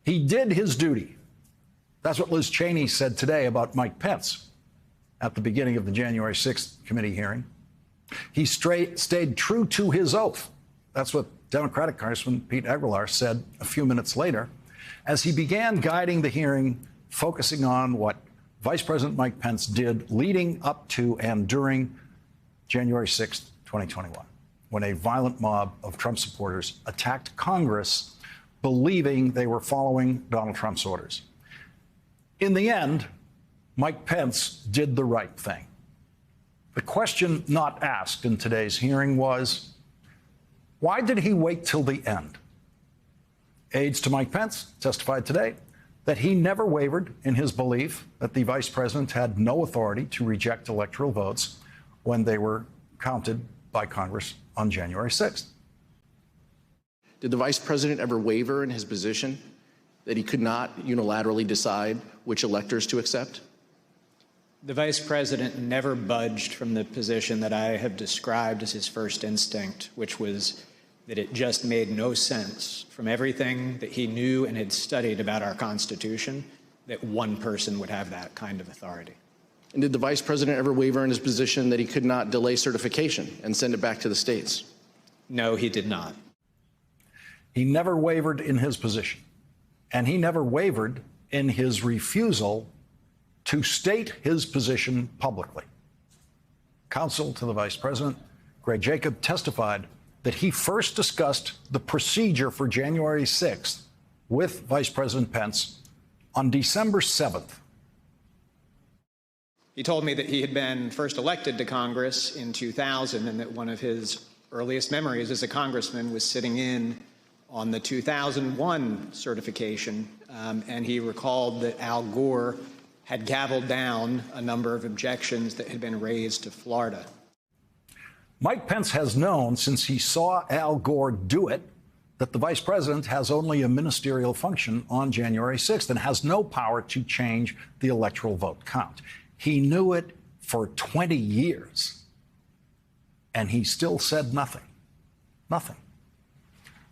He did his duty. That's what Liz Cheney said today about Mike Pence at the beginning of the January 6th committee hearing. He stayed true to his oath. That's what Democratic Congressman Pete Aguilar said a few minutes later as he began guiding the hearing, focusing on what Vice President Mike Pence did leading up to and during January 6th, 2021, when a violent mob of Trump supporters attacked Congress, believing they were following Donald Trump's orders. In the end, Mike Pence did the right thing. The question not asked in today's hearing was, why did he wait till the end? Aides to Mike Pence testified today that he never wavered in his belief that the vice president had no authority to reject electoral votes when they were counted by Congress on January 6th. Did the vice president ever waver in his position that he could not unilaterally decide which electors to accept? The vice president never budged from the position that I have described as his first instinct, which was that it just made no sense from everything that he knew and had studied about our Constitution that one person would have that kind of authority. And did the vice president ever waver in his position that he could not delay certification and send it back to the states? No, he did not. He never wavered in his position, and he never wavered in his refusal to state his position publicly. Counsel to the vice president, Greg Jacob, testified that he first discussed the procedure for January 6th with Vice President Pence on December 7th. He told me that he had been first elected to Congress in 2000 and that one of his earliest memories as a congressman was sitting in on the 2001 certification, and he recalled that Al Gore had gavelled down a number of objections that had been raised to Florida. Mike Pence has known since he saw Al Gore do it that the vice president has only a ministerial function on January 6th and has no power to change the electoral vote count. He knew it for 20 years, and he still said nothing. Nothing.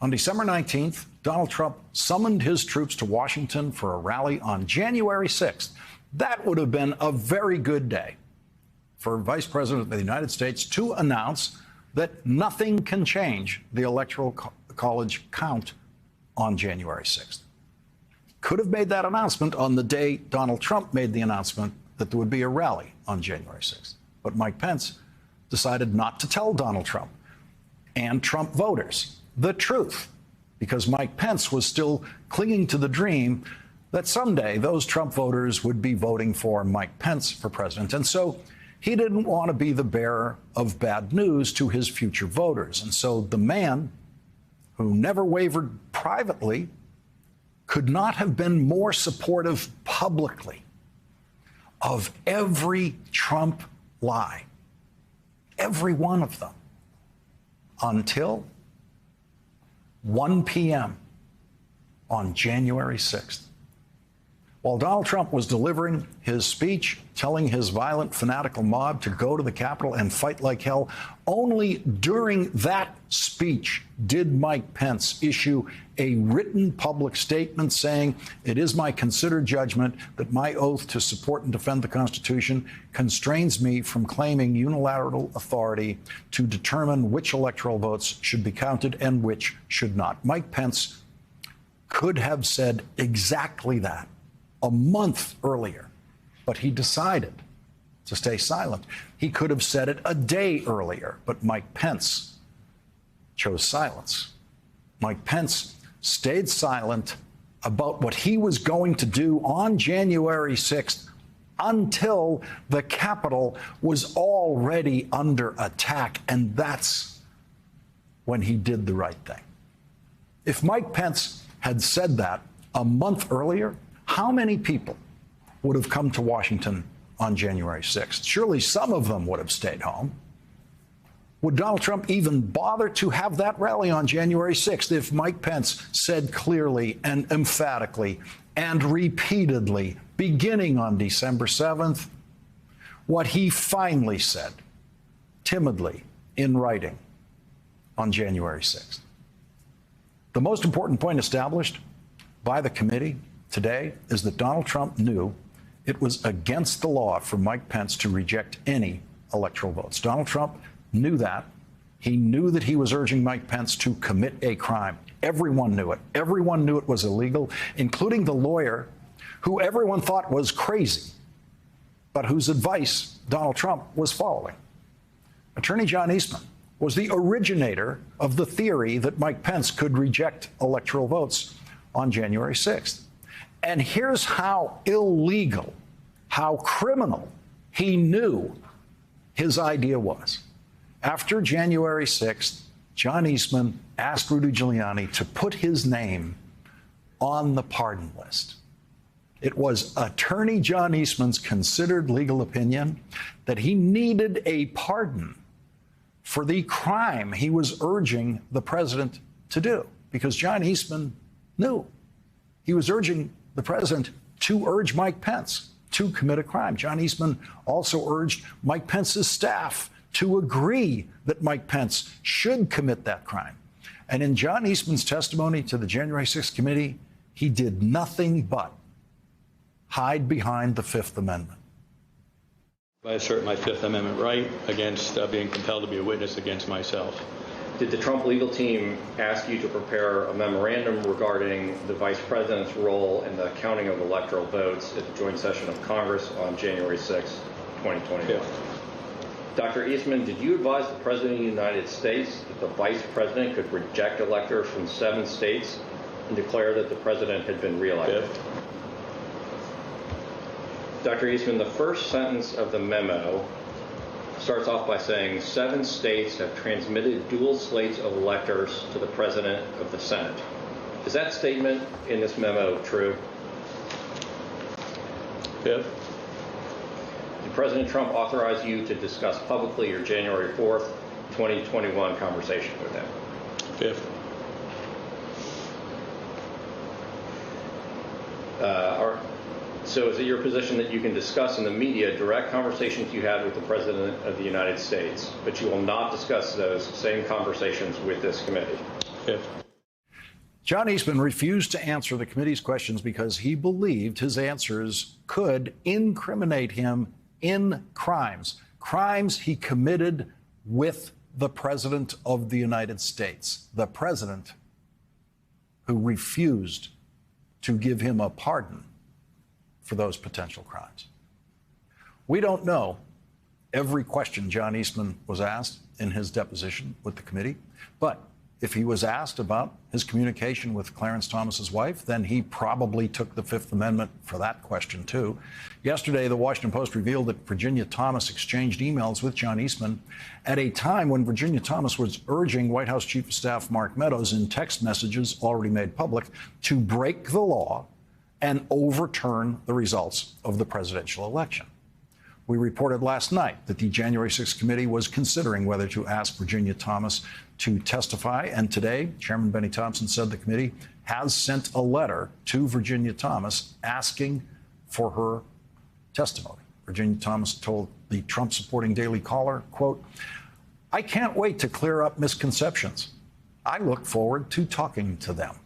On December 19th, Donald Trump summoned his troops to Washington for a rally on January 6th. That would have been a very good day for Vice President of the United States to announce that nothing can change the Electoral College count on January 6th. Could have made that announcement on the day Donald Trump made the announcement that there would be a rally on January 6th. But Mike Pence decided not to tell Donald Trump and Trump voters the truth, because Mike Pence was still clinging to the dream that someday those Trump voters would be voting for Mike Pence for president. And so he didn't want to be the bearer of bad news to his future voters. And so the man who never wavered privately could not have been more supportive publicly of every Trump lie, every one of them, until 1 p.m. on January 6th. While Donald Trump was delivering his speech, telling his violent, fanatical mob to go to the Capitol and fight like hell, only during that speech did Mike Pence issue a written public statement saying, "It is my considered judgment that my oath to support and defend the Constitution constrains me from claiming unilateral authority to determine which electoral votes should be counted and which should not." Mike Pence could have said exactly that a month earlier, but he decided to stay silent. He could have said it a day earlier, but Mike Pence chose silence. Mike Pence stayed silent about what he was going to do on January 6th until the Capitol was already under attack, and that's when he did the right thing. If Mike Pence had said that a month earlier, how many people would have come to Washington on January 6th? Surely some of them would have stayed home. Would Donald Trump even bother to have that rally on January 6th if Mike Pence said clearly and emphatically and repeatedly, beginning on December 7th, what he finally said, timidly, in writing on January 6th? The most important point established, by the committee today is that Donald Trump knew it was against the law for Mike Pence to reject any electoral votes. Donald Trump knew that. He knew that he was urging Mike Pence to commit a crime. Everyone knew it. Everyone knew it was illegal, including the lawyer who everyone thought was crazy, but whose advice Donald Trump was following. Attorney John Eastman was the originator of the theory that Mike Pence could reject electoral votes on January 6th. And here's how illegal, how criminal he knew his idea was. After January 6th, John Eastman asked Rudy Giuliani to put his name on the pardon list. It was Attorney John Eastman's considered legal opinion that he needed a pardon for the crime he was urging the president to do, because John Eastman knew he was urging the president to urge Mike Pence to commit a crime. John Eastman also urged Mike Pence's staff to agree that Mike Pence should commit that crime. And in John Eastman's testimony to the January 6th committee, he did nothing but hide behind the Fifth Amendment. I assert my Fifth Amendment right against being compelled to be a witness against myself. Did the Trump legal team ask you to prepare a memorandum regarding the vice president's role in the counting of electoral votes at the joint session of Congress on January 6, 2021? Yeah. Dr. Eastman, did you advise the President of the United States that the vice president could reject electors from 7 states and declare that the president had been reelected? Yeah. Dr. Eastman, the first sentence of the memo starts off by saying 7 states have transmitted dual slates of electors to the President of the Senate. Is that statement in this memo true? Fifth. Did President Trump authorize you to discuss publicly your January 4th, 2021 conversation with him? Fifth. So is it your position that you can discuss in the media direct conversations you had with the President of the United States, but you will not discuss those same conversations with this committee? Fifth. John Eastman refused to answer the committee's questions because he believed his answers could incriminate him in crimes he committed with the President of the United States, the president who refused to give him a pardon for those potential crimes. We don't know every question John Eastman was asked in his deposition with the committee, but if he was asked about his communication with Clarence Thomas's wife, then he probably took the Fifth Amendment for that question, too. Yesterday, the Washington Post revealed that Virginia Thomas exchanged emails with John Eastman at a time when Virginia Thomas was urging White House Chief of Staff Mark Meadows in text messages already made public to break the law and overturn the results of the presidential election. We reported last night that the January 6th committee was considering whether to ask Virginia Thomas to testify. And today, Chairman Benny Thompson said the committee has sent a letter to Virginia Thomas asking for her testimony. Virginia Thomas told the Trump-supporting Daily Caller, quote, "I can't wait to clear up misconceptions. I look forward to talking to them."